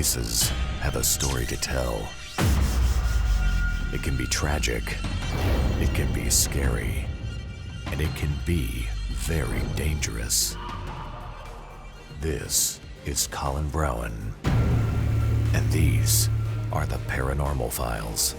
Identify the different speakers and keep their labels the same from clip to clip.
Speaker 1: places have a story to tell. It can be tragic, it can be scary, and it can be very dangerous. This is Colin Browen, and these are the Paranormal Files.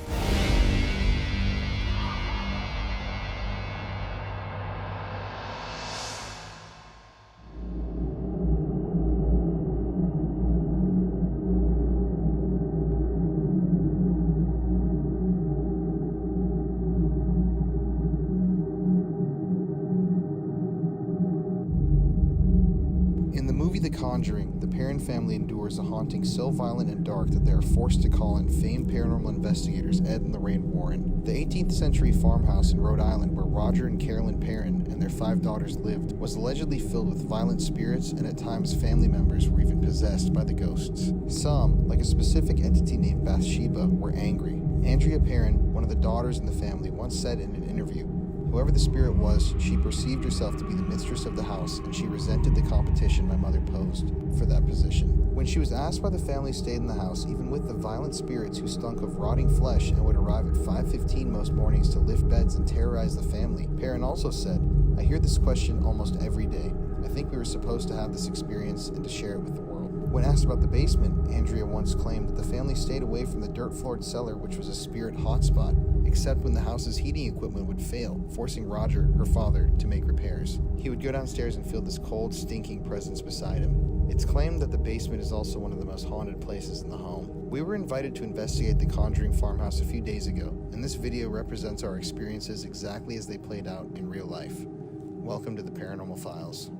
Speaker 2: In the movie The Conjuring, the Perron family endures a haunting so violent and dark that they are forced to call in famed paranormal investigators Ed and Lorraine Warren. The 18th century farmhouse in Rhode Island where Roger and Carolyn Perron and their 5 daughters lived was allegedly filled with violent spirits, and at times family members were even possessed by the ghosts. Some, like a specific entity named Bathsheba, were angry. Andrea Perron, one of the daughters in the family, once said in an interview, "Whoever the spirit was, she perceived herself to be the mistress of the house, and she resented the competition my mother posed for that position." When she was asked why the family stayed in the house, even with the violent spirits who stunk of rotting flesh and would arrive at 5:15 most mornings to lift beds and terrorize the family, Perron also said, "I hear this question almost every day. I think we were supposed to have this experience and to share it with the world." When asked about the basement, Andrea once claimed that the family stayed away from the dirt-floored cellar, which was a spirit hotspot, except when the house's heating equipment would fail, forcing Roger, her father, to make repairs. He would go downstairs and feel this cold, stinking presence beside him. It's claimed that the basement is also one of the most haunted places in the home. We were invited to investigate the Conjuring farmhouse a few days ago, and this video represents our experiences exactly as they played out in real life. Welcome to the Paranormal Files.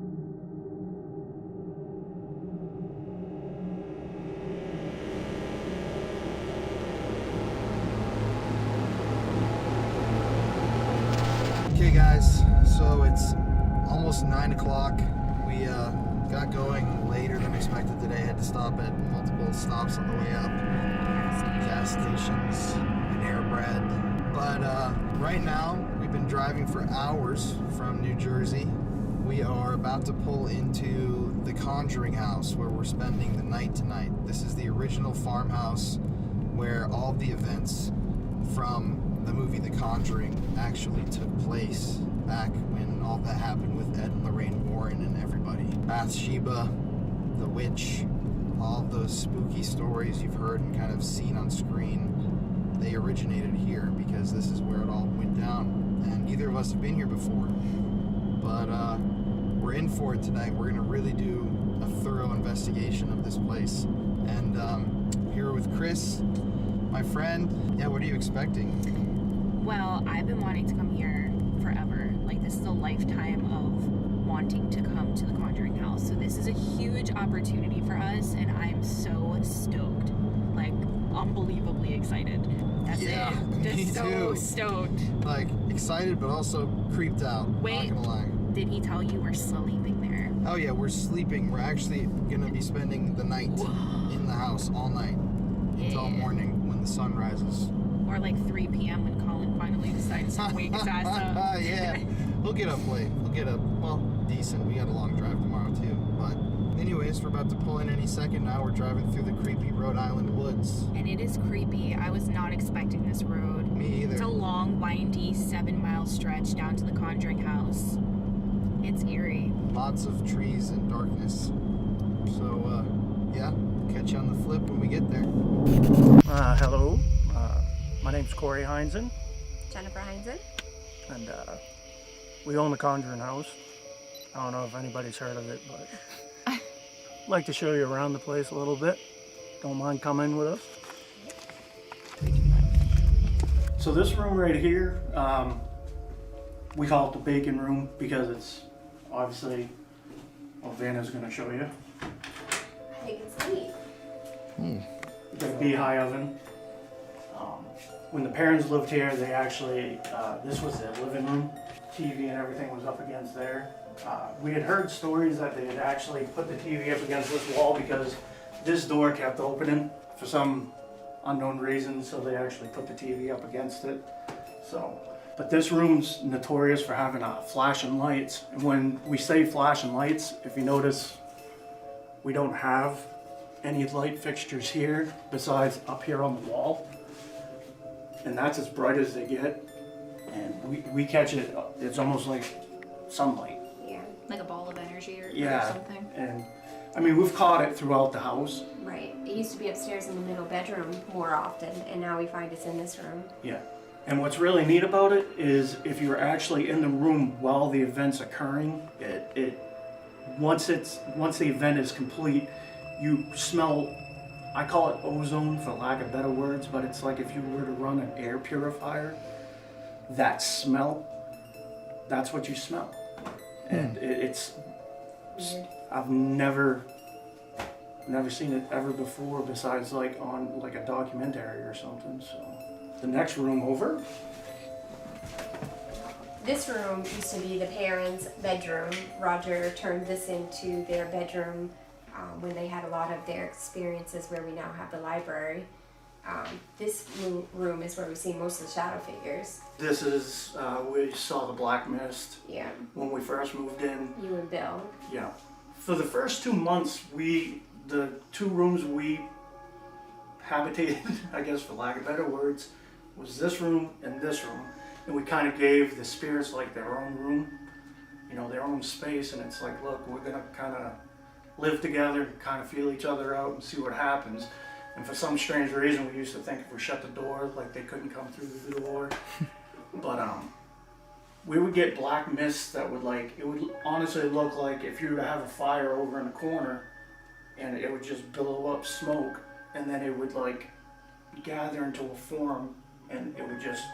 Speaker 2: Okay guys, so it's almost 9 o'clock. We got going later than expected today. Had to stop at multiple stops on the way up. Gas stations, Panera Bread. But right now, we've been driving for hours from New Jersey. We are about to pull into the Conjuring house where we're spending the night tonight. This is the original farmhouse where all the events from the movie The Conjuring actually took place back when all that happened with Ed and Lorraine Warren and everybody. Bathsheba, the witch, all of those spooky stories you've heard and kind of seen on screen, they originated here because this is where it all went down. And neither of us have been here before, but we're in for it tonight. We're gonna really do a thorough investigation of this place. And here with Chris, my friend. Yeah, what are you expecting?
Speaker 3: Well, I've been wanting to come here forever. Like, this is a lifetime of wanting to come to the Conjuring house. So this is a huge opportunity for us, and I'm so stoked. Like, unbelievably excited. That's
Speaker 2: Yeah,
Speaker 3: it. Just
Speaker 2: me
Speaker 3: so
Speaker 2: too.
Speaker 3: stoked.
Speaker 2: Like, excited but also creeped out.
Speaker 3: Wait.
Speaker 2: Not gonna lie.
Speaker 3: Did he tell you we're sleeping there?
Speaker 2: Oh yeah, we're sleeping. We're actually gonna be spending the night in the house all night until
Speaker 3: Yeah.
Speaker 2: morning when the sun rises.
Speaker 3: Or like 3 p.m. when Colin finally decides to wake his ass up.
Speaker 2: Yeah, we'll get up late. We'll get up, well, decent. We got a long drive tomorrow too. But anyways, we're about to pull in any second now. We're driving through the creepy Rhode Island woods.
Speaker 3: And it is creepy. I was not expecting this road.
Speaker 2: Me either.
Speaker 3: It's a long, windy 7-mile stretch down to the Conjuring house. It's eerie.
Speaker 2: Lots of trees and darkness. So, yeah, catch you on the flip when we get there.
Speaker 4: Hello, my name's Corey Heinzen,
Speaker 5: Jennifer Heinzen.
Speaker 4: and we own the Conjuring house. I don't know if anybody's heard of it, but I'd like to show you around the place a little bit. Don't mind coming with us. So this room right here, we call it the bacon room because it's obviously, well, Vanna's going to show you.
Speaker 5: I think it's neat.
Speaker 4: The beehive oven. When the parents lived here, they actually, this was their living room. TV and everything was up against there. We had heard stories that they had actually put the TV up against this wall because this door kept opening for some unknown reason, so they actually put the TV up against it. So, but this room's notorious for having flashing lights. And when we say flashing lights, if you notice, we don't have any light fixtures here besides up here on the wall. And that's as bright as they get. And we catch it, it's almost like sunlight.
Speaker 5: Yeah.
Speaker 3: Like a ball of energy or
Speaker 4: Yeah.
Speaker 3: something.
Speaker 4: And I mean, we've caught it throughout the house.
Speaker 5: Right. It used to be upstairs in the middle bedroom more often, and now we find it's in this room.
Speaker 4: Yeah. And what's really neat about it is if you're actually in the room while the event's occurring, once the event is complete, you smell, I call it ozone for lack of better words, but it's like if you were to run an air purifier, that smell, that's what you smell. And it's,
Speaker 5: Weird.
Speaker 4: I've never seen it ever before besides like on like a documentary or something. So the next room over.
Speaker 5: This room used to be the parents' bedroom. Roger turned this into their bedroom when they had a lot of their experiences where we now have the library. This room is where we see most of the shadow figures.
Speaker 4: This is we saw the black mist
Speaker 5: Yeah.
Speaker 4: when we first moved in.
Speaker 5: You and Bill.
Speaker 4: Yeah. For the first 2 months, the 2 rooms we habitated, I guess for lack of better words, was this room and this room. And we kind of gave the spirits like their own room, you know, their own space. And it's like, look, we're gonna kind of live together, kind of feel each other out and see what happens. And for some strange reason, we used to think if we shut the door, like they couldn't come through the door. But we would get black mist that would like, it would honestly look like if you were to have a fire over in the corner and it would just billow up smoke and then it would like gather into a form and it would just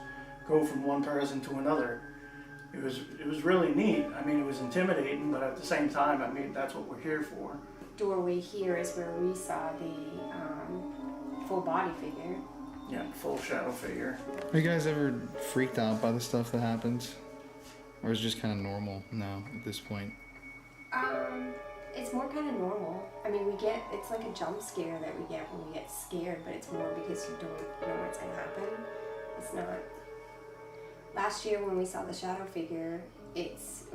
Speaker 4: go from one person to another. It was really neat. I mean, it was intimidating, but at the same time, I mean, that's what we're here for.
Speaker 5: Doorway here is where we saw the full body figure.
Speaker 4: Yeah, full shadow figure.
Speaker 2: Are you guys ever freaked out by the stuff that happens? Or is it just kind of normal now at this point?
Speaker 5: It's more kind of normal. I mean, it's like a jump scare that we get when we get scared, but it's more because you don't know what's going to happen. It's not. Last year when we saw the shadow figure,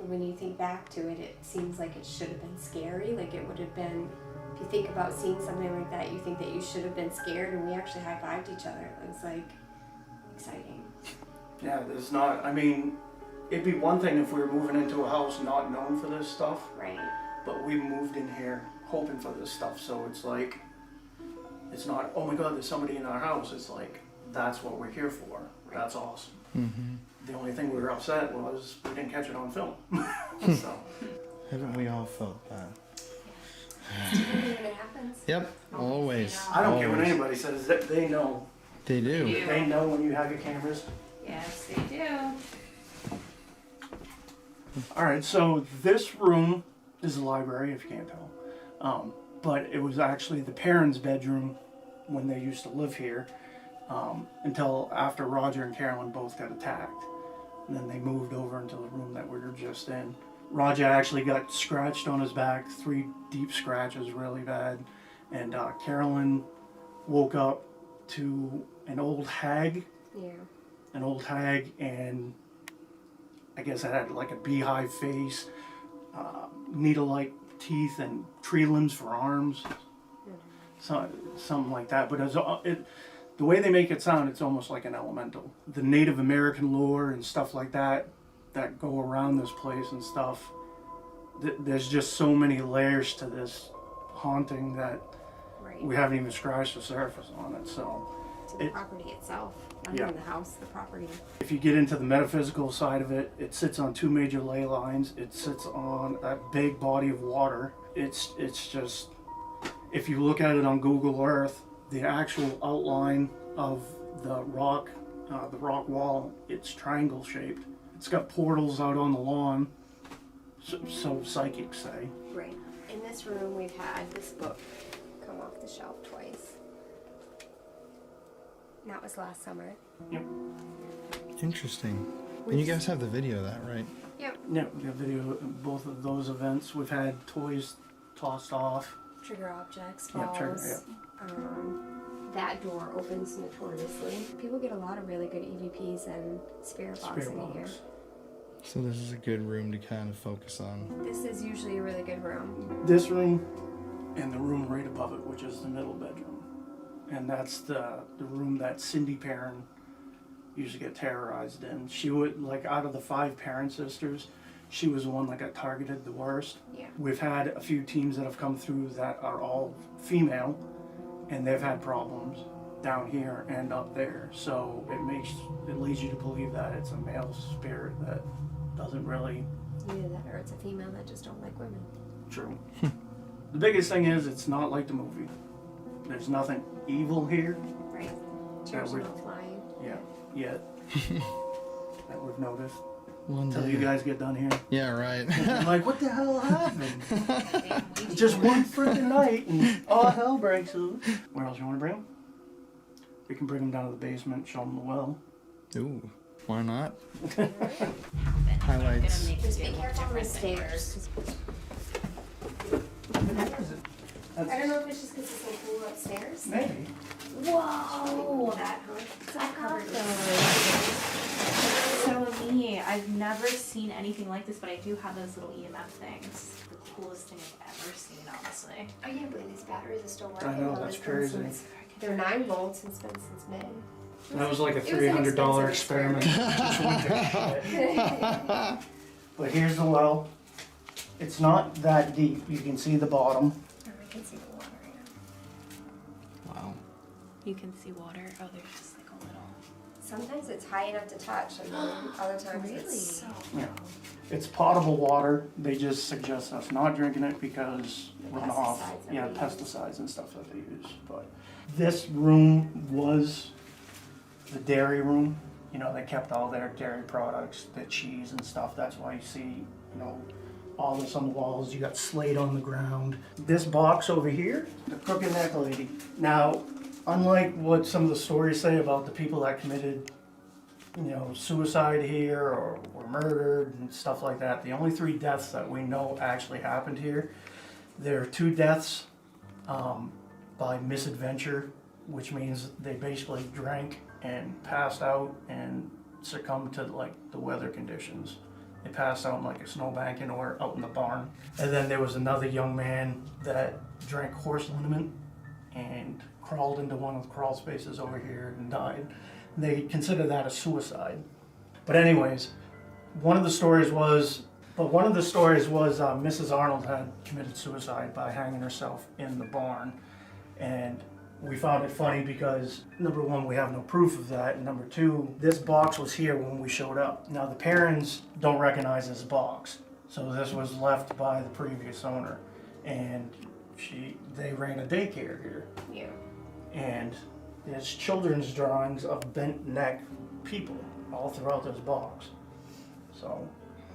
Speaker 5: when you think back to it, it seems like it should have been scary. Like it would have been, if you think about seeing something like that, you think that you should have been scared, and we actually high-fived each other. It was like exciting.
Speaker 4: Yeah, there's not, I mean, it'd be one thing if we were moving into a house not known for this stuff,
Speaker 5: Right.
Speaker 4: but we moved in here hoping for this stuff, so it's like, it's not, oh my god, there's somebody in our house. It's like, that's what we're here for. That's awesome.
Speaker 2: Mm-hmm.
Speaker 4: The only thing we were upset was we didn't catch it on film. So,
Speaker 2: Haven't we all felt that?
Speaker 5: When it happens.
Speaker 2: Yep, always.
Speaker 4: I don't care what
Speaker 2: Always.
Speaker 4: anybody says, they know.
Speaker 2: They do.
Speaker 3: You.
Speaker 4: They know when you have your cameras.
Speaker 3: Yes, they do.
Speaker 4: Alright, so this room is the library, if you can't tell. But it was actually the parents' bedroom when they used to live here, until after Roger and Carolyn both got attacked. And then they moved over into the room that we were just in. Roger actually got scratched on his back, 3 deep scratches, really bad. And Carolyn woke up to an old hag.
Speaker 5: Yeah.
Speaker 4: An old hag, and I guess it had like a beehive face, needle-like teeth, and tree limbs for arms. So, something like that. But the way they make it sound, it's almost like an elemental. The Native American lore and stuff like that go around this place and stuff. There's just so many layers to this haunting that
Speaker 5: Right.
Speaker 4: we haven't even scratched the surface on it. So,
Speaker 5: To the property itself. Not
Speaker 4: Yeah.
Speaker 5: even the house, the property.
Speaker 4: if you get into the metaphysical side of it, it sits on 2 major ley lines. It sits on a big body of water. It's just, if you look at it on Google Earth, the actual outline of the rock wall, it's triangle shaped. It's got portals out on the lawn, so psychics say.
Speaker 5: Right. In this room, we've had this book come off the shelf twice. And that was last summer.
Speaker 4: Yep.
Speaker 2: Interesting. And you guys have the video of that, right?
Speaker 5: Yep.
Speaker 4: Yeah, we have video of both of those events. We've had toys tossed off.
Speaker 5: Trigger objects,
Speaker 4: Yeah,
Speaker 5: falls.
Speaker 4: trigger,
Speaker 5: That door opens notoriously. People get a lot of really good EVPs and spirit box
Speaker 4: Spirit
Speaker 5: in here.
Speaker 4: box.
Speaker 2: So this is a good room to kind of focus on.
Speaker 5: This is usually a really good room.
Speaker 4: This room, and the room right above it, which is the middle bedroom. And that's the room that Cindy Perrin used to get terrorized in. She would, like, out of the 5 Perrin sisters, she was the one that got targeted the worst.
Speaker 5: Yeah.
Speaker 4: We've had a few teams that have come through that are all female, and they've had problems down here and up there. So it leads you to believe that it's a male spirit that doesn't really.
Speaker 5: Either that or it's a female that just don't like women.
Speaker 4: True. The biggest thing is it's not like the movie. There's nothing evil here.
Speaker 5: Right.
Speaker 4: Yeah,
Speaker 5: Chairs
Speaker 4: we're-
Speaker 5: not flying.
Speaker 4: Yeah, yet. That we've noticed.
Speaker 2: One
Speaker 4: Until you guys get done here.
Speaker 2: Yeah, right.
Speaker 4: I'm like, what the hell happened? Just one freaking night and all hell breaks loose. Where else you want to bring them? We can bring them down to the basement, show them the well.
Speaker 2: Ooh, why not?
Speaker 3: Highlights.
Speaker 2: Highlights.
Speaker 5: Just be careful on the stairs. I don't know if it's just because it's so cool upstairs.
Speaker 4: Maybe.
Speaker 5: Whoa! That, huh?
Speaker 3: I got
Speaker 5: covered
Speaker 3: So me, I've never seen anything like this, but I do have those little EMF things. The coolest thing I've ever seen, honestly.
Speaker 5: I can't believe these batteries are still working.
Speaker 4: I know,
Speaker 5: though.
Speaker 4: that's
Speaker 5: It's been
Speaker 4: crazy.
Speaker 5: since- They're 9 volts and it's been since May.
Speaker 4: That was like a
Speaker 5: It was an
Speaker 4: $300
Speaker 5: expensive
Speaker 4: experiment. Just went to shit. But here's the well. It's not that deep. You can see the bottom.
Speaker 5: Oh, I can see the water right now.
Speaker 2: Wow.
Speaker 3: You can see water. Oh, there's just like a little.
Speaker 5: Sometimes it's high enough to touch, and then other times it's so.
Speaker 4: Yeah. It's potable water. They just suggest us not drinking it because
Speaker 5: The
Speaker 4: runoff,
Speaker 5: pesticides that
Speaker 4: yeah,
Speaker 5: we use.
Speaker 4: pesticides and stuff that they use. But this room was the dairy room. You know, they kept all their dairy products, the cheese and stuff. That's why you see, you know, all this on the walls. You got slate on the ground. This box over here, the crooked neck lady. Now, unlike what some of the stories say about the people that committed, you know, suicide here or were murdered and stuff like that, the only 3 deaths that we know actually happened here, there are 2 deaths by misadventure, which means they basically drank and passed out and succumbed to like the weather conditions. They passed out in like a snowbank or out in the barn. And then there was another young man that drank horse liniment and crawled into one of the crawl spaces over here and died. They consider that a suicide. But anyways, one of the stories was Mrs. Arnold had committed suicide by hanging herself in the barn. And we found it funny because, number 1, we have no proof of that, and number 2, this box was here when we showed up. Now, the parents don't recognize this box, so this was left by the previous owner, and they ran a daycare here.
Speaker 5: Yeah.
Speaker 4: And there's children's drawings of bent neck people all throughout this box. So,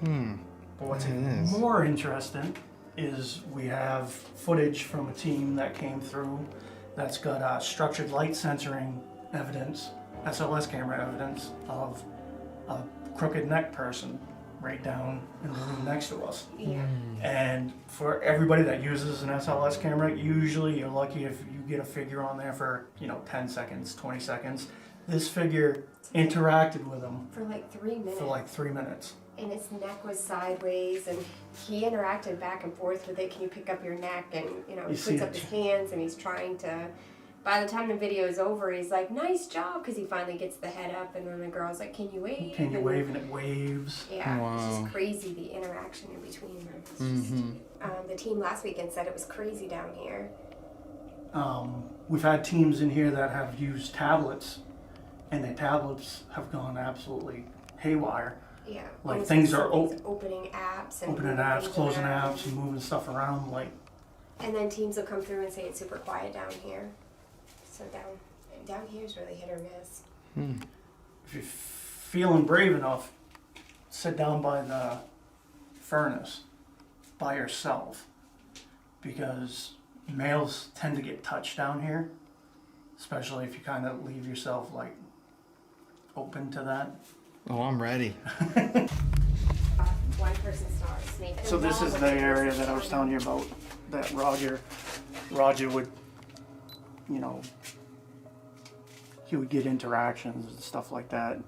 Speaker 4: but what's
Speaker 2: It is.
Speaker 4: more interesting is we have footage from a team that came through that's got structured light censoring evidence, SLS camera evidence of a crooked neck person right down in the room next to us.
Speaker 5: Yeah.
Speaker 4: And for everybody that uses an SLS camera, usually you're lucky if you get a figure on there for, 10 seconds, 20 seconds. This figure interacted with them
Speaker 5: For like 3 minutes.
Speaker 4: for like 3 minutes.
Speaker 5: And his neck was sideways, and he interacted back and forth with it. Can you pick up your neck? And he
Speaker 4: see
Speaker 5: puts up
Speaker 4: it.
Speaker 5: his hands, and he's trying to. By the time the video is over, he's like, "Nice job," because he finally gets the head up, and then the girl's like, "Can you wave?"
Speaker 4: Can you wave? And it waves.
Speaker 5: Yeah, it's
Speaker 2: Wow.
Speaker 5: just crazy the interaction in between them. It's just, the team last weekend said it was crazy down here.
Speaker 4: We've had teams in here that have used tablets, and the tablets have gone absolutely haywire.
Speaker 5: Yeah,
Speaker 4: Like,
Speaker 5: almost
Speaker 4: things are
Speaker 5: something's opening apps and
Speaker 4: Opening
Speaker 5: moving
Speaker 4: apps,
Speaker 5: things
Speaker 4: closing
Speaker 5: around.
Speaker 4: apps, and moving stuff around. Like,
Speaker 5: And then teams will come through and say it's super quiet down here. So down here is really hit or miss.
Speaker 4: if you're feeling brave enough, sit down by the furnace by yourself, because males tend to get touched down here, especially if you kind of leave yourself like open to that.
Speaker 2: Oh, I'm ready.
Speaker 5: One person saw a snake.
Speaker 4: So this is the area that I was telling you about, that Roger would, he would get interactions and stuff like that.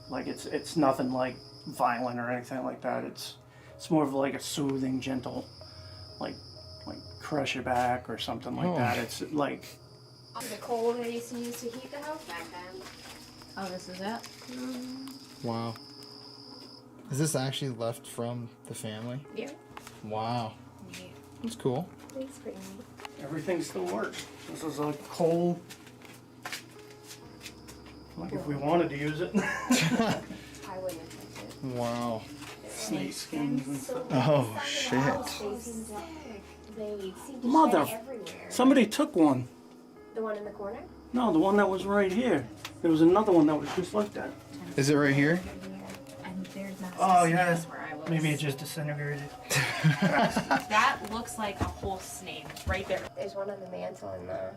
Speaker 4: Like, it's nothing like violent or anything like that. It's more of like a soothing, gentle, like like crush your back or something like that. It's like
Speaker 5: The coal they used to use to heat the house back then.
Speaker 3: Oh, this is it?
Speaker 2: Wow. Is this actually left from the family?
Speaker 5: Yeah.
Speaker 2: Wow.
Speaker 3: Neat.
Speaker 2: That's cool.
Speaker 5: It's pretty neat.
Speaker 4: everything still works. This is a coal. Like if we wanted to use it.
Speaker 5: I wouldn't have touched it.
Speaker 2: Wow.
Speaker 4: Snake skins and stuff.
Speaker 2: Oh, shit.
Speaker 5: They seem to
Speaker 4: Mother-
Speaker 5: shed everywhere.
Speaker 4: Somebody took one.
Speaker 5: The one in the corner?
Speaker 4: No, the one that was right here. There was another one that was just like that.
Speaker 2: Is it right here?
Speaker 3: And there's not
Speaker 4: Oh, yeah.
Speaker 3: where I was.
Speaker 4: Maybe it just disintegrated.
Speaker 3: That looks like a whole snake right there.
Speaker 5: There's one on the mantle in the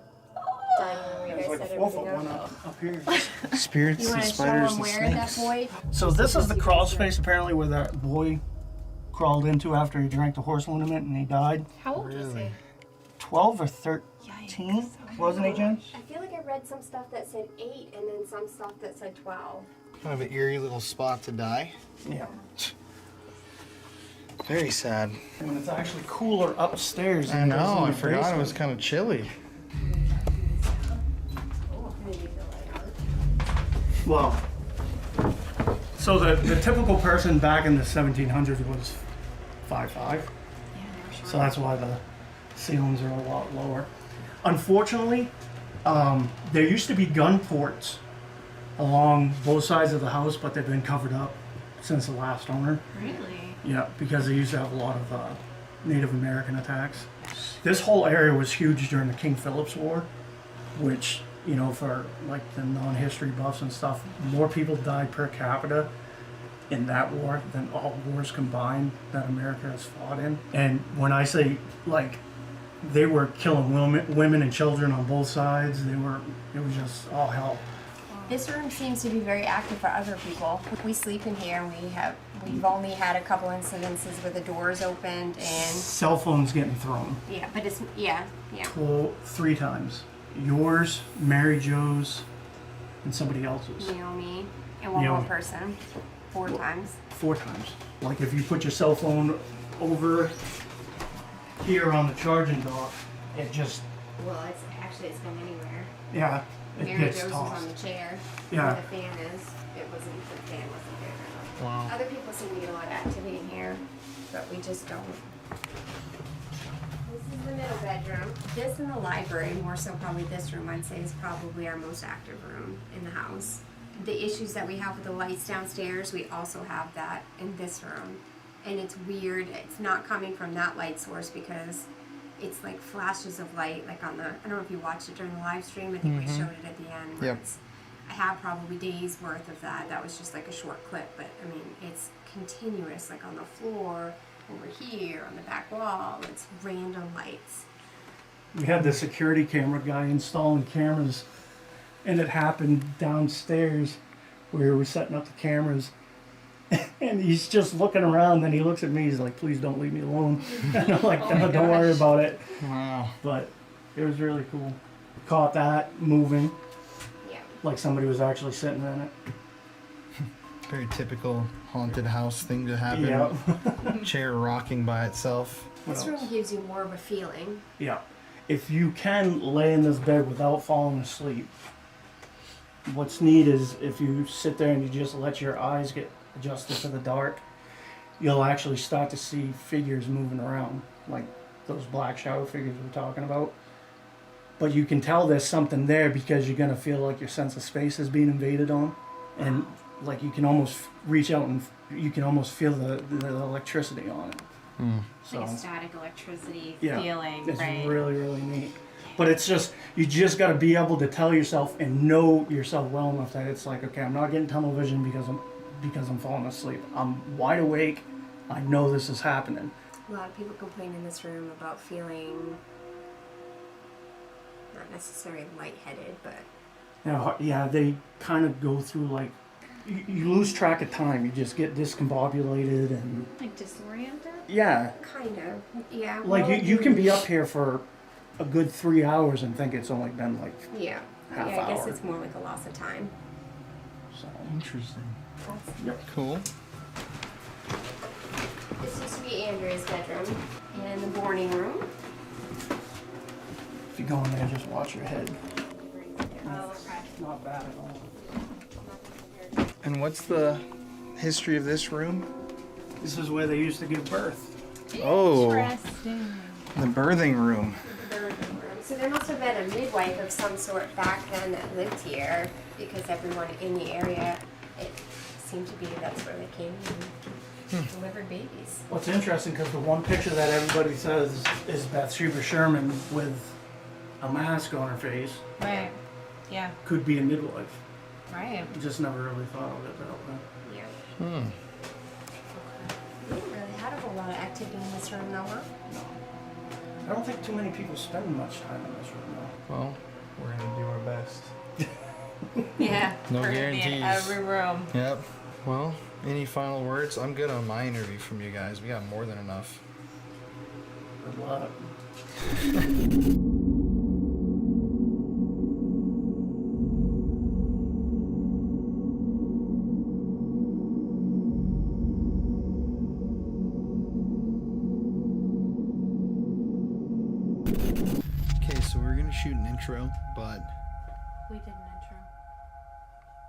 Speaker 5: dining room where you
Speaker 4: There's
Speaker 5: guys
Speaker 4: like
Speaker 5: set
Speaker 4: a 4
Speaker 5: everything
Speaker 4: foot one
Speaker 5: up.
Speaker 4: up here.
Speaker 2: Spirits
Speaker 5: You
Speaker 2: and
Speaker 5: want to show
Speaker 2: spiders
Speaker 5: them
Speaker 2: and
Speaker 5: where that
Speaker 2: snakes.
Speaker 5: boy?
Speaker 4: So this is the crawl space apparently where that boy crawled into after he drank the horse liniment and he died.
Speaker 3: How old is he?
Speaker 4: 12 or 13, wasn't he, Jen?
Speaker 5: I feel like I read some stuff that said 8 and then some stuff that said 12.
Speaker 2: Kind of an eerie little spot to die.
Speaker 4: Yeah.
Speaker 2: Very sad.
Speaker 4: And it's actually cooler upstairs.
Speaker 2: I
Speaker 4: than it is
Speaker 2: know,
Speaker 4: in
Speaker 2: I
Speaker 4: the
Speaker 2: forgot it
Speaker 4: basement.
Speaker 2: was kind of chilly.
Speaker 4: Well, so the typical person back in the 1700s was 5'5". So that's why the ceilings are a lot lower. Unfortunately, there used to be gun ports along both sides of the house, but they've been covered up since the last owner.
Speaker 3: Really?
Speaker 4: Yeah, because they used to have a lot of Native American attacks. This whole area was huge during the King Philip's War, which, you know, for like the non-history buffs and stuff, more people died per capita in that war than all wars combined that America has fought in. And when I say, like, they were killing women and children on both sides, it was just all hell.
Speaker 5: This room seems to be very active for other people. We sleep in here and we've only had a couple incidences where the doors opened and
Speaker 4: Cell phones getting thrown.
Speaker 5: yeah, but it's yeah.
Speaker 4: 3 times. Yours, Mary Jo's, and somebody else's.
Speaker 5: Naomi and one
Speaker 4: Naomi.
Speaker 5: more person. 4 times.
Speaker 4: 4 times. Like if you put your cell phone over here on the charging dock, it just,
Speaker 5: Well, it's been anywhere.
Speaker 4: yeah, it
Speaker 5: Mary
Speaker 4: gets
Speaker 5: Jo's was on
Speaker 4: tossed.
Speaker 5: the chair.
Speaker 4: Yeah.
Speaker 5: Where the fan is. The fan wasn't there.
Speaker 2: Wow.
Speaker 5: Other people seem to get a lot of activity in here, but we just don't. This is the middle bedroom. This and the library, more so probably this room, I'd say is probably our most active room in the house. The issues that we have with the lights downstairs, we also have that in this room. And it's weird, it's not coming from that light source because it's like flashes of light, like on the, I don't know if you watched it during the live stream, I think we showed it at the end. where
Speaker 2: Yep.
Speaker 5: I have probably days worth of that. That was just like a short clip, but I mean, it's continuous, like on the floor, over here, on the back wall. It's random lights.
Speaker 4: We had the security camera guy installing cameras, and it happened downstairs where we were setting up the cameras. And he's just looking around, then he looks at me, he's like, please don't leave me alone. And I'm like,
Speaker 5: Oh my
Speaker 4: don't worry
Speaker 5: gosh.
Speaker 4: about it.
Speaker 2: Wow.
Speaker 4: But it was really cool. Caught that moving,
Speaker 5: Yeah.
Speaker 4: like somebody was actually sitting in it.
Speaker 2: Very typical haunted house thing to happen.
Speaker 4: Yeah.
Speaker 2: Chair rocking by itself.
Speaker 4: What
Speaker 5: This
Speaker 4: else?
Speaker 5: room gives you more of a feeling.
Speaker 4: Yeah. If you can lay in this bed without falling asleep, what's neat is if you sit there and you just let your eyes get adjusted to the dark, you'll actually start to see figures moving around, like those black shadow figures we're talking about. But you can tell there's something there because you're gonna feel like your sense of space is being invaded on, and like you can almost reach out and you can almost feel the electricity on it.
Speaker 3: It's like a static electricity
Speaker 4: Yeah,
Speaker 3: feeling,
Speaker 4: it's
Speaker 3: right?
Speaker 4: really, really neat. But it's just, you just got to be able to tell yourself and know yourself well enough that it's like, okay, I'm not getting tunnel vision because I'm falling asleep. I'm wide awake. I know this is happening.
Speaker 5: A lot of people complain in this room about feeling not necessarily lightheaded, but
Speaker 4: Now, yeah, they kind of go through like, you lose track of time. You just get discombobulated and
Speaker 3: Like disoriented?
Speaker 4: yeah,
Speaker 5: kind of. Yeah.
Speaker 4: like
Speaker 5: well,
Speaker 4: you can be up here for a good 3 hours and think it's only been like
Speaker 5: Yeah.
Speaker 4: half
Speaker 5: Yeah, I guess
Speaker 4: hour.
Speaker 5: it's more like a loss of time.
Speaker 4: so.
Speaker 2: Interesting.
Speaker 5: That's
Speaker 2: Cool.
Speaker 5: This used to be Andrea's bedroom and the boarding room.
Speaker 4: you go in there, just watch your head.
Speaker 3: Oh, okay.
Speaker 4: Not bad at all.
Speaker 2: And what's the history of this room?
Speaker 4: This is where they used to give birth.
Speaker 2: Oh,
Speaker 3: Interesting.
Speaker 2: the birthing room.
Speaker 5: So there must have been a midwife of some sort back then that lived here, because everyone in the area, it seemed to be that's where they came and delivered babies.
Speaker 4: What's interesting, because the one picture that everybody says is Bathsheba Sherman with a mask on her face
Speaker 3: Right. Yeah.
Speaker 4: could be a midwife.
Speaker 3: Right.
Speaker 4: Just never really thought of it that way.
Speaker 5: Yeah.
Speaker 2: Hmm.
Speaker 5: We didn't really have a whole lot of activity in this room, though, huh?
Speaker 4: No. I don't think too many people spend much time in this room, though.
Speaker 2: Well, we're gonna do our best.
Speaker 3: Yeah.
Speaker 2: No
Speaker 3: we're gonna be in
Speaker 2: guarantees.
Speaker 3: every room.
Speaker 2: Yep. Well, any final words? I'm good on my interview from you guys. We got more than enough.
Speaker 4: Good luck.
Speaker 2: Okay, so we're gonna shoot an intro, but
Speaker 3: We did an intro.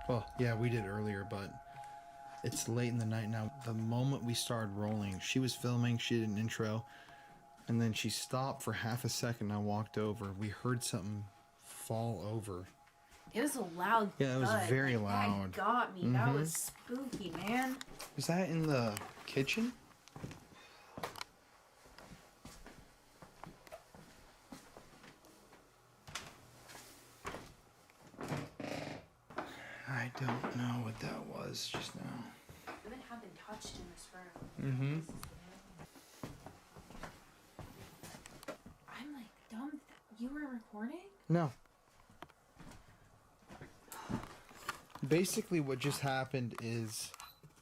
Speaker 2: well, yeah, we did earlier, but it's late in the night now. The moment we started rolling, she was filming, she did an intro, and then she stopped for half a second. I walked over. We heard something fall over.
Speaker 3: It was a loud
Speaker 2: Yeah, it was
Speaker 3: thud.
Speaker 2: very
Speaker 3: Like,
Speaker 2: loud.
Speaker 3: That got me. That
Speaker 2: Mhm.
Speaker 3: was spooky, man.
Speaker 2: Was that in the kitchen? I don't know what that was just now.
Speaker 3: Women have been touched in this room.
Speaker 2: Mm-hmm.
Speaker 3: I'm like dumb. You were recording?
Speaker 2: No. Basically, what just happened is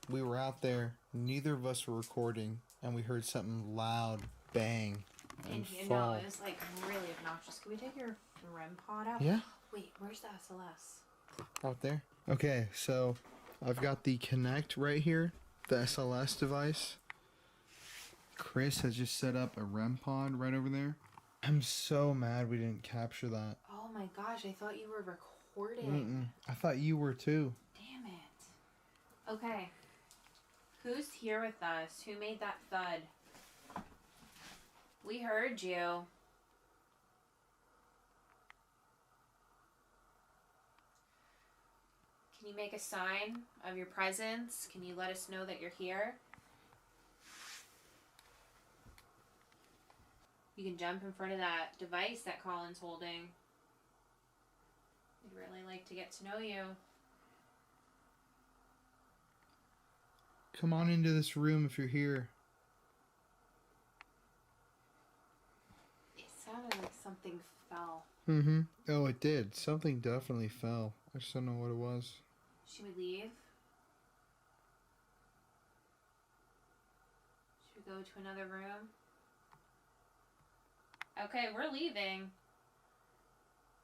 Speaker 2: we were out there, neither of us were recording, and we heard something loud bang
Speaker 3: In
Speaker 2: and
Speaker 3: here,
Speaker 2: fall.
Speaker 3: no, it was like really obnoxious. Can we take your REM pod out?
Speaker 2: Yeah,
Speaker 3: Wait, where's the SLS?
Speaker 2: out there. Okay, so I've got the Connect right here, the SLS device. Chris has just set up a REM pod right over there. I'm so mad we didn't capture that.
Speaker 3: Oh my gosh, I thought you were recording.
Speaker 2: I thought you were too.
Speaker 3: Damn it. Okay. Who's here with us? Who made that thud? We heard you. Can you make a sign of your presence? Can you let us know that you're here? You can jump in front of that device that Colin's holding. We'd really like to get to know you.
Speaker 2: Come on into this room if you're here.
Speaker 3: It sounded like something fell.
Speaker 2: Mm-hmm. Oh, it did. Something definitely fell. I just don't know what it was.
Speaker 3: Should we leave? Should we go to another room? Okay, we're leaving.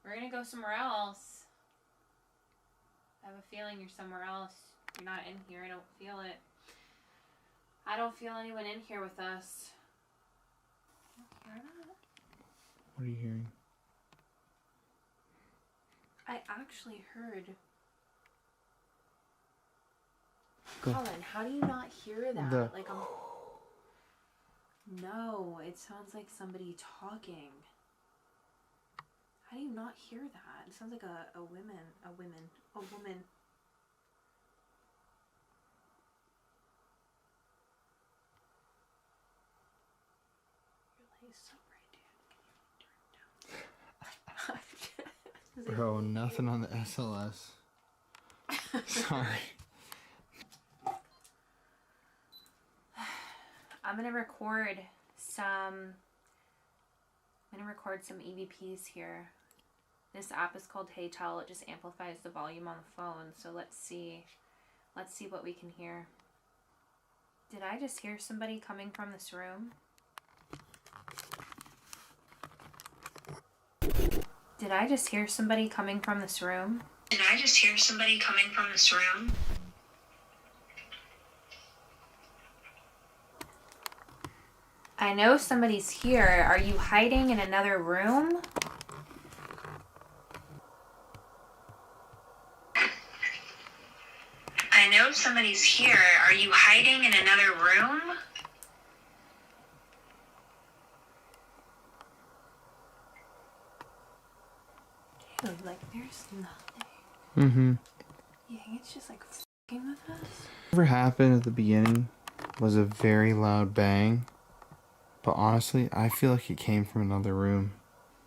Speaker 3: We're gonna go somewhere else. I have a feeling you're somewhere else. You're not in here. I don't feel it. I don't feel anyone in here with us. I don't hear that.
Speaker 2: What are you hearing?
Speaker 3: I actually heard.
Speaker 2: Go.
Speaker 3: Colin, how do you not hear that?
Speaker 2: The-
Speaker 3: Like I'm. No, it sounds like somebody talking. How do you not hear that? It sounds like a woman. Your light is so bright, dude. Can you turn it down?
Speaker 2: Bro, nothing on the SLS. Sorry.
Speaker 3: I'm gonna record some EVPs here. This app is called Hey Tell. It just amplifies the volume on the phone. So let's see what we can hear. Did I just hear somebody coming from this room? Did I just hear somebody coming from this room? I know somebody's here. Are you hiding in another room?
Speaker 6: know somebody's here. Are you hiding in another room?
Speaker 3: Dude, like, there's nothing.
Speaker 2: Mm-hmm.
Speaker 3: You think it's just, like, f***ing with us?
Speaker 2: Whatever happened at the beginning was a very loud bang. But honestly, I feel like it came from another room.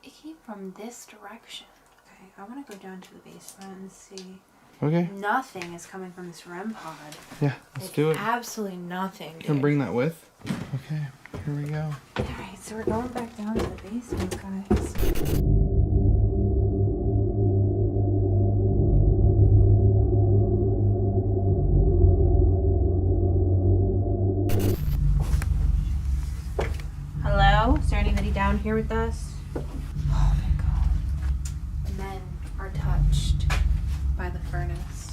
Speaker 3: It came from this direction. Okay, I want to go down to the basement and see.
Speaker 2: Okay.
Speaker 3: Nothing is coming from this REM pod.
Speaker 2: Yeah, let's do it.
Speaker 3: Absolutely nothing.
Speaker 2: You can bring that with. Okay, here we go.
Speaker 3: Alright, so we're going back down to the basement, guys. Hello? Is there anybody down here with us? Oh my god. Men are touched by the furnace.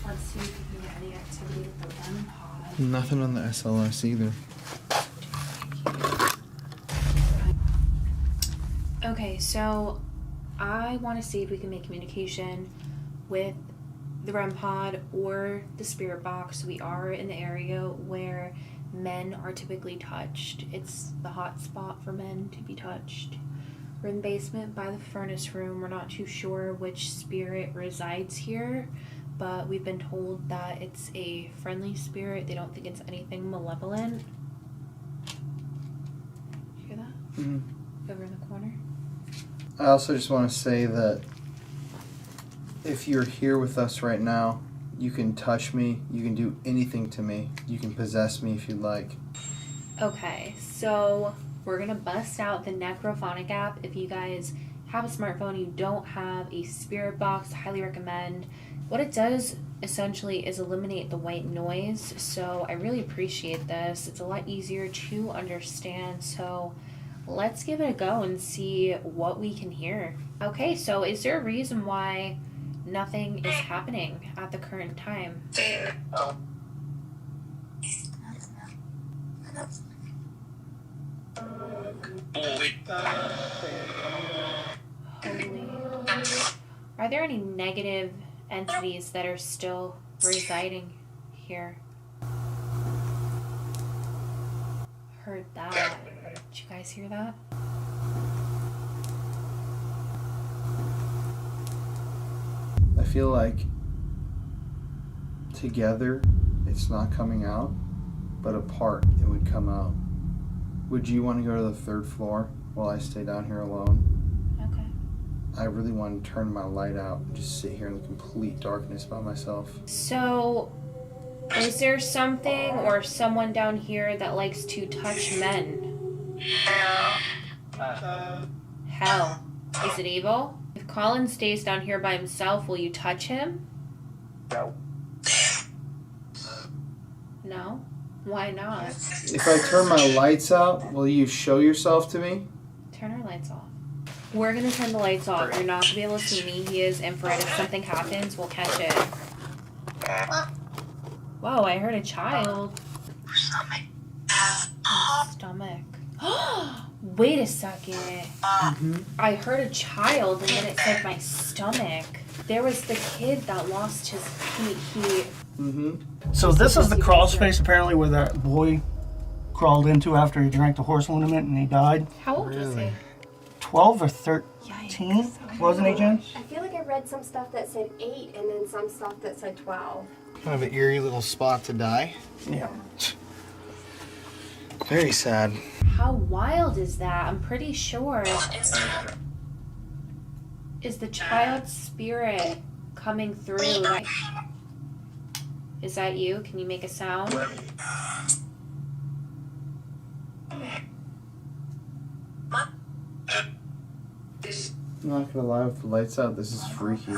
Speaker 3: Let's see if we can get any activity with the REM pod.
Speaker 2: Nothing on the SLS either.
Speaker 3: Okay, so I want to see if we can make communication with the REM pod or the spirit box. We are in the area where men are typically touched. It's the hot spot for men to be touched. We're in the basement by the furnace room. We're not too sure which spirit resides here, but we've been told that it's a friendly spirit. They don't think it's anything malevolent. You hear that?
Speaker 2: Mm-hmm.
Speaker 3: Over in the corner.
Speaker 2: I also just want to say that if you're here with us right now, you can touch me. You can do anything to me. You can possess me if you'd like.
Speaker 3: Okay, so we're gonna bust out the Necrophonic app. If you guys have a smartphone, you don't have a spirit box, highly recommend. What it does essentially is eliminate the white noise. So I really appreciate this. It's a lot easier to understand. So let's give it a go and see what we can hear. Okay, so is there a reason why nothing is happening at the current time? Holy. Are there any negative entities that are still residing here? Heard that. Did you guys hear that?
Speaker 2: I feel like together it's not coming out, but apart it would come out. Would you want to go to the 3rd floor while I stay down here alone?
Speaker 3: Okay.
Speaker 2: I really want to turn my light out and just sit here in the complete darkness by myself.
Speaker 3: So, is there something or someone down here that likes to touch men? Hell. Is it evil? If Colin stays down here by himself, will you touch him?
Speaker 7: No.
Speaker 3: No? Why not?
Speaker 2: If I turn my lights out, will you show yourself to me?
Speaker 3: Turn our lights off. We're gonna turn the lights off. You're not gonna be able to see me. He is infrared. If something happens, we'll catch it. Whoa, I heard a child. Oh, stomach. Wait a second. I heard a child and then it said my stomach. There was the kid that lost his feet.
Speaker 4: So this is the crawl space apparently where that boy crawled into after he drank the horse liniment and he died.
Speaker 3: How old was he?
Speaker 4: 12 or 13,
Speaker 3: Yikes.
Speaker 4: wasn't he, Jen?
Speaker 5: I feel like I read some stuff that said 8 and then some stuff that said 12.
Speaker 2: Kind of an eerie little spot to die.
Speaker 4: Yeah.
Speaker 2: Very sad.
Speaker 3: How wild is that? I'm pretty sure. Is the child's spirit coming through? Like, is that you? Can you make a sound?
Speaker 2: I'm not gonna lie, with the lights out, this is freaky.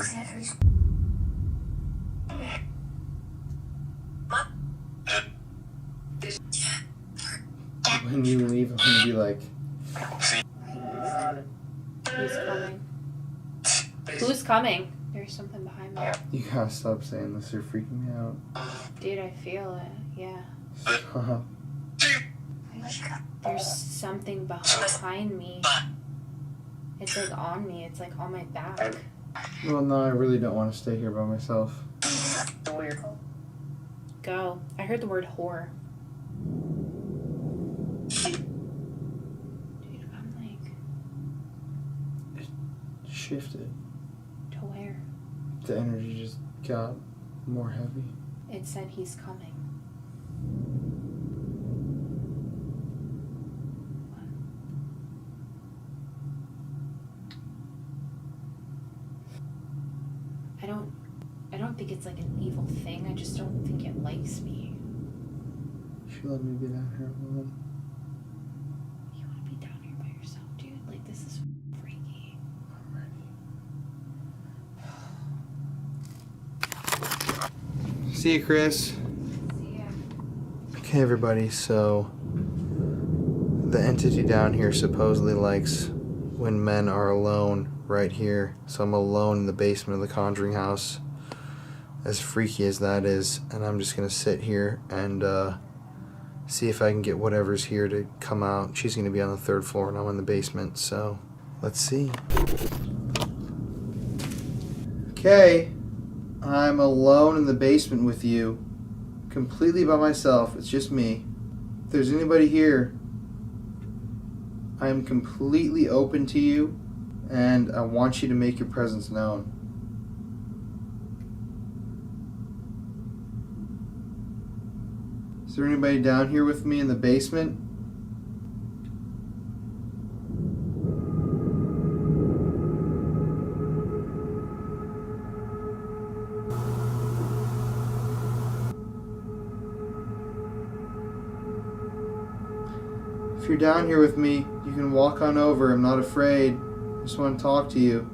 Speaker 2: When you leave, I'm gonna be like,
Speaker 3: Who's coming? Who's coming? There's something behind me.
Speaker 2: you gotta stop saying this, you're freaking me out.
Speaker 3: Dude, I feel it. Yeah.
Speaker 2: Stop.
Speaker 3: There's something behind me. It's like on me. It's like on my back.
Speaker 2: Well, no, I really don't want to stay here by myself.
Speaker 3: go. I heard the word whore. Dude, I'm like...
Speaker 7: Shifted.
Speaker 3: To where?
Speaker 7: The energy just got more heavy.
Speaker 3: It said he's coming. I don't think it's like an evil thing. I just don't think it likes me.
Speaker 7: She let me be down here alone.
Speaker 3: You want to be down here by yourself, dude? Like, this is freaky.
Speaker 7: I'm ready. See you, Chris.
Speaker 3: See ya.
Speaker 2: Okay, everybody, so the entity down here supposedly likes when men are alone right here. So I'm alone in the basement of the Conjuring house, as freaky as that is, and I'm just gonna sit here and see if I can get whatever's here to come out. She's gonna be on the 3rd floor and I'm in the basement, so let's see. Okay, I'm alone in the basement with you, completely by myself. It's just me. If there's anybody here, I am completely open to you, and I want you to make your presence known. Is there anybody down here with me in the basement? If you're down here with me, you can walk on over. I'm not afraid. I just want to talk to you.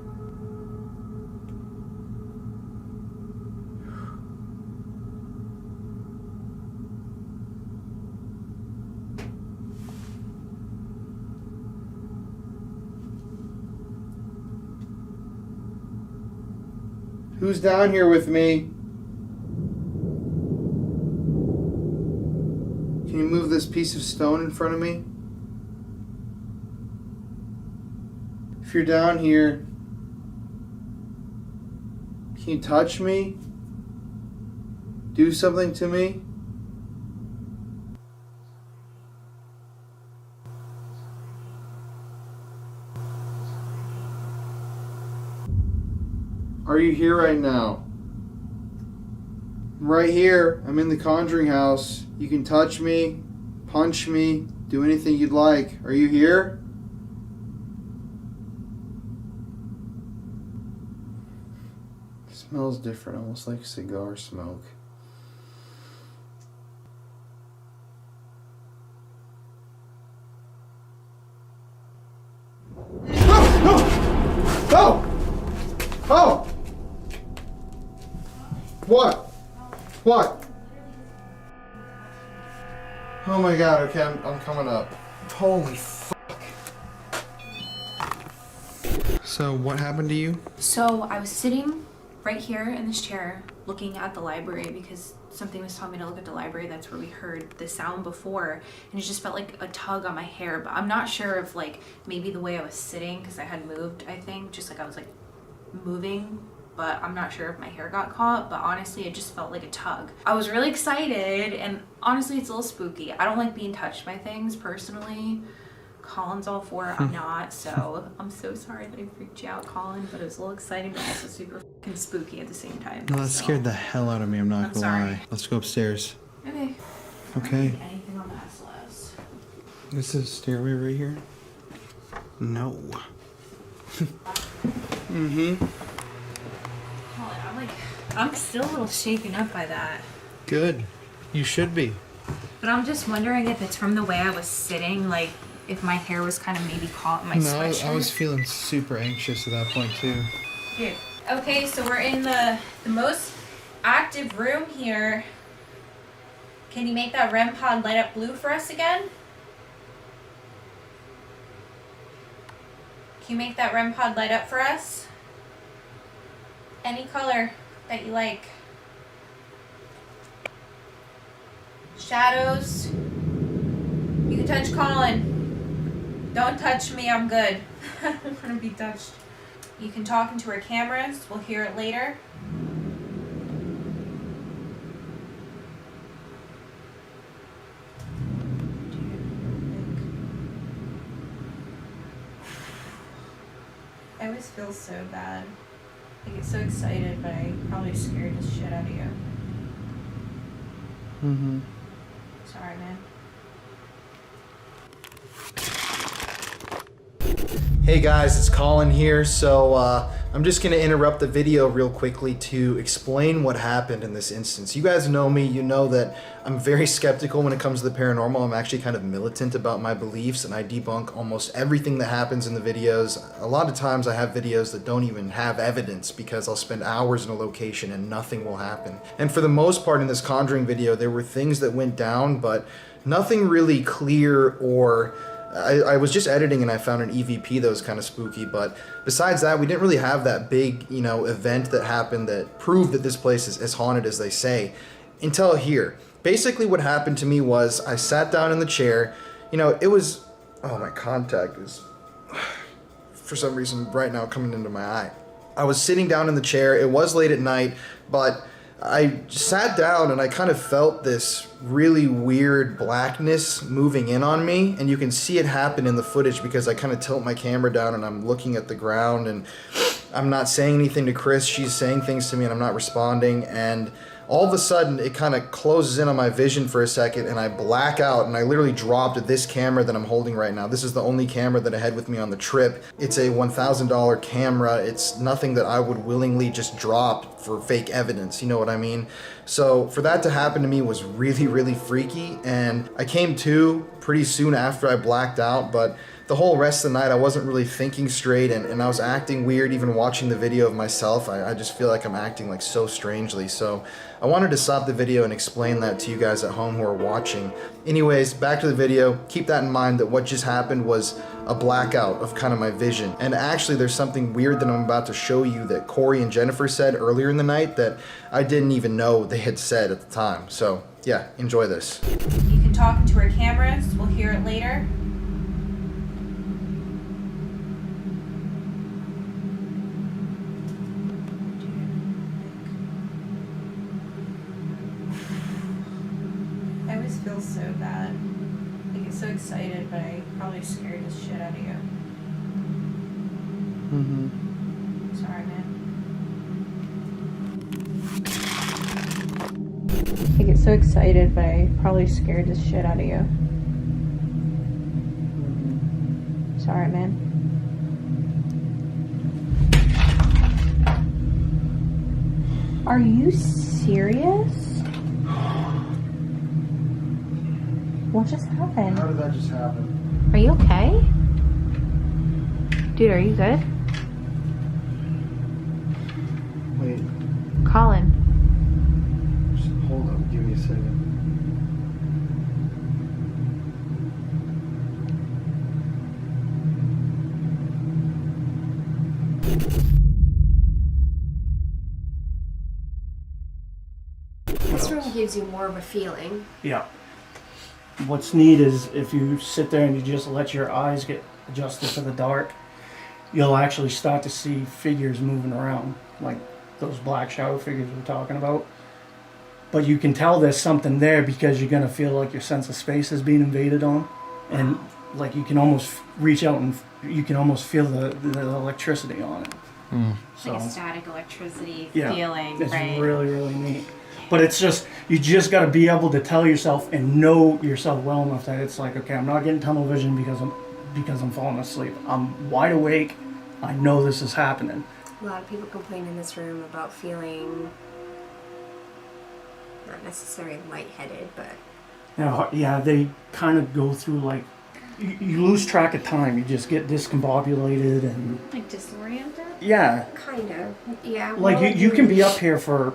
Speaker 2: Who's down here with me? Can you move this piece of stone in front of me? If you're down here, can you touch me? Do something to me? Are you here right now? Right here. I'm in the Conjuring house. You can touch me, punch me, do anything you'd like. Are you here? It smells different, almost like cigar smoke. Oh! Oh! What? What? Oh my god, okay, I'm coming up. Holy fuck. So, what happened to you?
Speaker 3: So I was sitting right here in this chair looking at the library because something was telling me to look at the library. That's where we heard the sound before, and it just felt like a tug on my hair, but I'm not sure if like maybe the way I was sitting, because I had moved, I think, just like I was like moving, but I'm not sure if my hair got caught, but honestly it just felt like a tug. I was really excited, and honestly it's a little spooky. I don't like being touched by things personally. Colin's all for it, I'm not, so I'm so sorry that I freaked you out, Colin, but it was a little exciting but also super fucking spooky at the same time.
Speaker 2: No, that
Speaker 3: so.
Speaker 2: scared the hell out of me, I'm not
Speaker 3: I'm
Speaker 2: gonna
Speaker 3: sorry.
Speaker 2: lie. Let's go upstairs.
Speaker 3: Okay.
Speaker 2: Okay.
Speaker 3: Anything on the SLS?
Speaker 2: This is a stairway right here? No. Mm-hmm.
Speaker 3: Colin, I'm still a little shaken up by that.
Speaker 2: Good. You should be.
Speaker 3: But I'm just wondering if it's from the way I was sitting, like if my hair was kind of maybe caught in my sweatshirt.
Speaker 2: I was feeling super anxious at that point too.
Speaker 3: Dude. Okay, so we're in the most active room here. Can you make that REM pod light up blue for us again? Can you make that REM pod light up for us? Any color that you like. Shadows. You can touch Colin. Don't touch me, I'm good. I don't want to be touched. You can talk into our cameras. We'll hear it later. always feel so bad. I get so excited, but I probably scared the shit out of you.
Speaker 7: Mm-hmm.
Speaker 3: Sorry, man.
Speaker 2: Hey guys, it's Colin here. So I'm just going to interrupt the video real quickly to explain what happened in this instance. You guys know me, you know that I'm very skeptical when it comes to the paranormal. I'm actually kind of militant about my beliefs, and I debunk almost everything that happens in the videos. A lot of times I have videos that don't even have evidence because I'll spend hours in a location and nothing will happen. And for the most part in this Conjuring video, there were things that went down, but nothing really clear or... I was just editing and I found an EVP that was kind of spooky, but besides that, we didn't really have that big, event that happened that proved that this place is as haunted as they say until here. Basically what happened to me was I sat down in the chair, it was, oh, my contact is for some reason right now coming into my eye. I was sitting down in the chair, it was late at night, but I sat down and I kind of felt this really weird blackness moving in on me, and you can see it happen in the footage because I kind of tilt my camera down and I'm looking at the ground and I'm not saying anything to Chris. She's saying things to me and I'm not responding, and all of a sudden it kind of closes in on my vision for a second and I black out, and I literally dropped this camera that I'm holding right now. This is the only camera that I had with me on the trip. It's a $1,000 camera. It's nothing that I would willingly just drop for fake evidence, you know what I mean? So for that to happen to me was really, really freaky, and I came to pretty soon after I blacked out, but the whole rest of the night I wasn't really thinking straight, and I was acting weird even watching the video of myself. I just feel like I'm acting like so strangely, so I wanted to stop the video and explain that to you guys at home who are watching. Anyways, back to the video. Keep that in mind that what just happened was a blackout of kind of my vision. And actually there's something weird that I'm about to show you that Corey and Jennifer said earlier in the night that I didn't even know they had said at the time. So yeah, enjoy this.
Speaker 3: You can talk into our cameras. We'll hear it later. I always feel so bad. I get so excited, but I probably scared the shit out of you.
Speaker 7: Mm-hmm.
Speaker 3: Sorry, man. I get so excited, but I probably scared the shit out of you. Sorry, man. Are you serious? What just happened?
Speaker 2: How did that just happen?
Speaker 3: Are you okay? Dude, are you good?
Speaker 2: Wait,
Speaker 3: Colin.
Speaker 2: just hold up, give me a second.
Speaker 5: This room gives you more of a feeling.
Speaker 4: Yeah. What's neat is if you sit there and you just let your eyes get adjusted to the dark, you'll actually start to see figures moving around, like those black shadow figures we're talking about. But you can tell there's something there because you're going to feel like your sense of space is being invaded on. And like you can almost reach out and you can almost feel the electricity on it.
Speaker 5: Like a static electricity
Speaker 4: Yeah,
Speaker 5: feeling,
Speaker 4: it's
Speaker 5: right?
Speaker 4: really, really neat. But it's just, you just got to be able to tell yourself and know yourself well enough that it's like, okay, I'm not getting tunnel vision because I'm falling asleep. I'm wide awake. I know this is happening.
Speaker 5: A lot of people complain in this room about feeling not necessarily lightheaded, but
Speaker 4: Now, yeah, they kind of go through like, you lose track of time. You just get discombobulated and...
Speaker 5: like disoriented?
Speaker 4: Yeah.
Speaker 5: Kind of, yeah.
Speaker 4: Like
Speaker 5: well,
Speaker 4: you can be up here for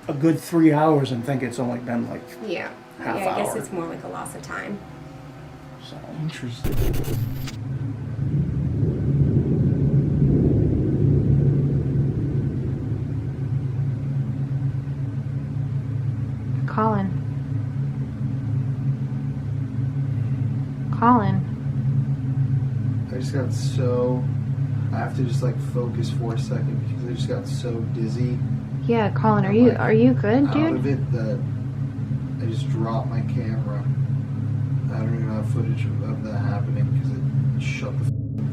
Speaker 4: a good 3 hours and think it's only been like
Speaker 5: yeah.
Speaker 4: half
Speaker 5: Yeah, I guess
Speaker 4: hour.
Speaker 5: it's more like a loss of time.
Speaker 4: So.
Speaker 7: Interesting.
Speaker 3: Colin. Colin.
Speaker 2: I just got so... I have to just focus for a second because I just got so dizzy.
Speaker 3: Yeah, Colin, are you good,
Speaker 2: Out
Speaker 3: dude?
Speaker 2: of it that I just dropped my camera. I don't even have footage of that happening because it shut the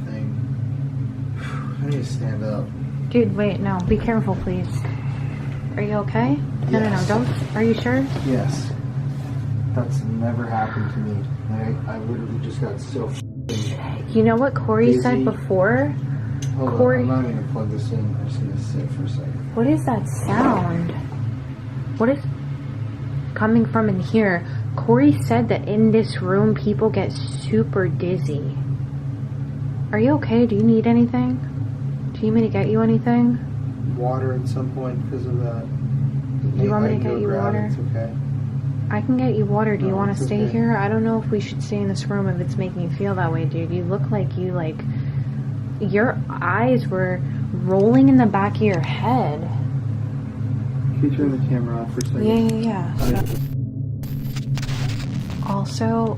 Speaker 2: thing. I need to stand up.
Speaker 3: Dude, wait, no. Be careful, please. Are you okay? No,
Speaker 2: Yes.
Speaker 3: don't. Are you sure?
Speaker 2: Yes. That's never happened to me. I literally just got so
Speaker 3: You know what Corey
Speaker 2: Dizzy.
Speaker 3: said before?
Speaker 2: Hold
Speaker 3: Corey-
Speaker 2: on, I'm not going to plug this in. I'm just going to sit for a second.
Speaker 3: What is that sound? What is coming from in here? Corey said that in this room people get super dizzy. Are you okay? Do you need anything? Do you need me to get you anything?
Speaker 2: Water at some point because of that.
Speaker 3: You want me to
Speaker 2: I can
Speaker 3: get
Speaker 2: go
Speaker 3: you
Speaker 2: grab it,
Speaker 3: water?
Speaker 2: It's okay.
Speaker 3: I can get you water. Do you
Speaker 2: No,
Speaker 3: want to
Speaker 2: it's
Speaker 3: stay
Speaker 2: okay.
Speaker 3: here? I don't know if we should stay in this room if it's making you feel that way, dude. You look like your eyes were rolling in the back of your head.
Speaker 2: Can you turn the camera off for a second?
Speaker 3: Yeah. Also,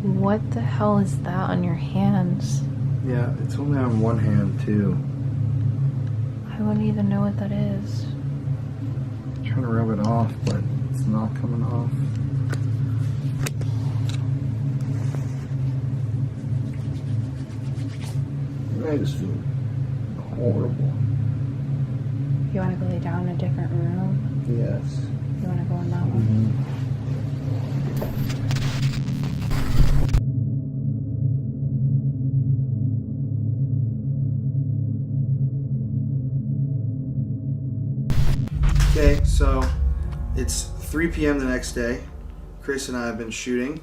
Speaker 3: what the hell is that on your hands?
Speaker 2: Yeah, it's only on one hand too.
Speaker 3: I wouldn't even know what that is.
Speaker 2: I'm trying to rub it off, but it's not coming off. I just feel horrible.
Speaker 3: You want to go lay down in a different room?
Speaker 2: Yes.
Speaker 3: You want to go in that one?
Speaker 2: Okay, so it's 3 p.m. the next day. Chris and I have been shooting.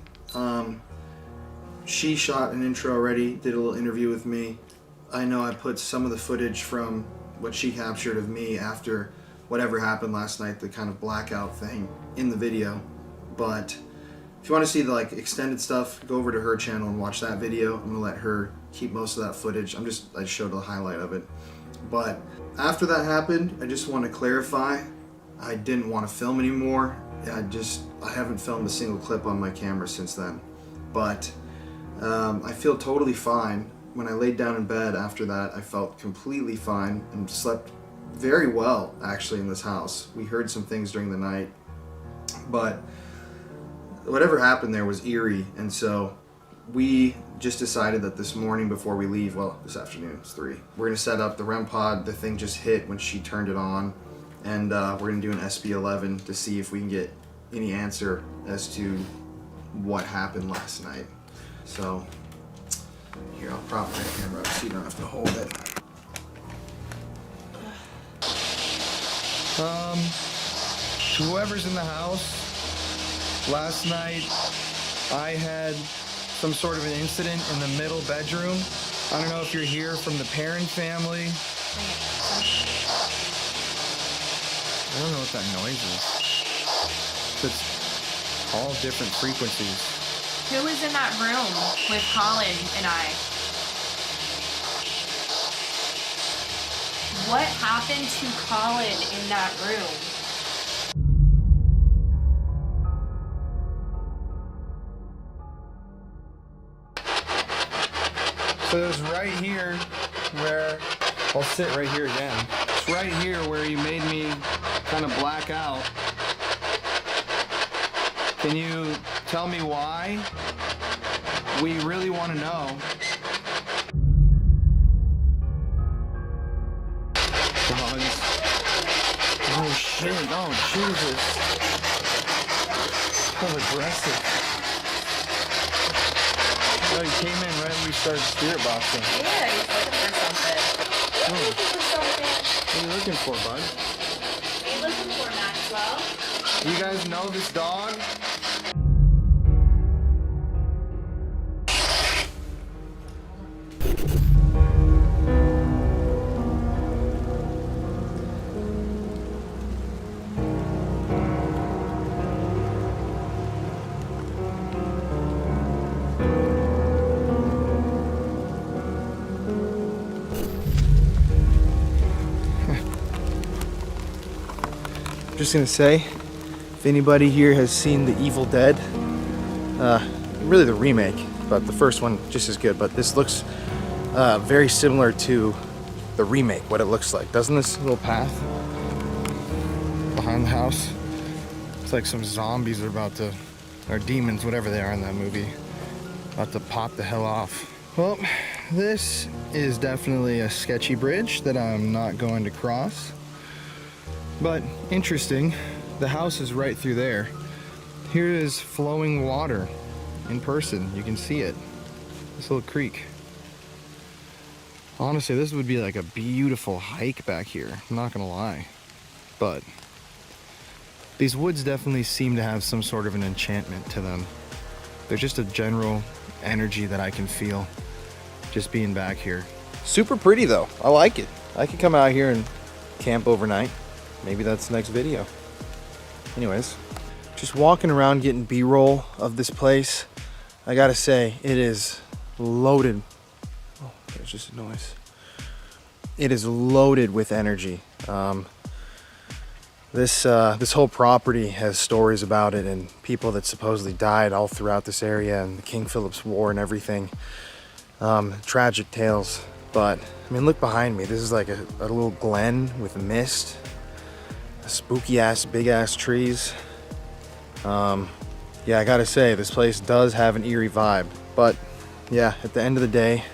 Speaker 2: She shot an intro already, did a little interview with me. I know I put some of the footage from what she captured of me after whatever happened last night, the kind of blackout thing, in the video. But if you want to see the extended stuff, go over to her channel and watch that video. I'm gonna let her keep most of that footage. I showed a highlight of it. But after that happened, I just want to clarify, I didn't want to film anymore. I haven't filmed a single clip on my camera since then. But I feel totally fine. When I laid down in bed after that, I felt completely fine and slept very well actually in this house. We heard some things during the night, but whatever happened there was eerie, and so we just decided that this morning before we leave, well, this afternoon, it's 3, we're gonna set up the REM pod. The thing just hit when she turned it on, and we're gonna do an SB11 to see if we can get any answer as to what happened last night. So here, I'll prop my camera up so you don't have to hold it.
Speaker 8: To whoever's in the house, last night I had some sort of an incident in the middle bedroom. I don't know if you're here from the Perrin family. I don't know what that noise is. It's all different frequencies.
Speaker 3: Who was in that room with Colin and I? What happened to Colin in that room?
Speaker 8: So it's right here where, I'll sit right here again. It's right here where you made me kind of black out. Can you tell me why? We really want to know. Bugs. Oh shit, oh Jesus. So aggressive. Oh, he came in right when we started spirit boxing.
Speaker 3: Yeah, he's looking for something.
Speaker 8: Oh.
Speaker 3: Looking for something.
Speaker 8: What are you looking for, bud?
Speaker 3: What are you looking for, Maxwell?
Speaker 8: You guys know this dog?
Speaker 2: I'm just gonna say, if anybody here has seen The Evil Dead, really the remake, but the first one just as good, but this looks very similar to the remake, what it looks like. Doesn't this little path behind the house? It's like some zombies are about to, or demons, whatever they are in that movie, about to pop the hell off. Well, this is definitely a sketchy bridge that I'm not going to cross. But interesting, the house is right through there. Here is flowing water in person. You can see it. This little creek. Honestly, this would be like a beautiful hike back here. I'm not gonna lie. But these woods definitely seem to have some sort of an enchantment to them. They're just a general energy that I can feel just being back here. Super pretty though. I like it. I could come out here and camp overnight. Maybe that's the next video. Anyways, just walking around getting B-roll of this place. I gotta say, it is loaded. Oh, there's just a noise. It is loaded with energy. This whole property has stories about it and people that supposedly died all throughout this area and the King Philip's War and everything. Tragic tales. But, I mean, look behind me. This is like a little glen with mist. Spooky ass, big ass trees. Yeah, I gotta say, this place does have an eerie vibe. But, yeah, at the end of the day,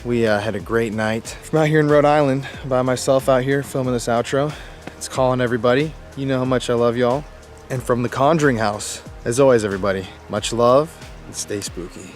Speaker 2: we had a great night. From out here in Rhode Island, by myself out here filming this outro. It's Colin, everybody. You know how much I love y'all. And from the Conjuring house, as always, everybody, much love and stay spooky.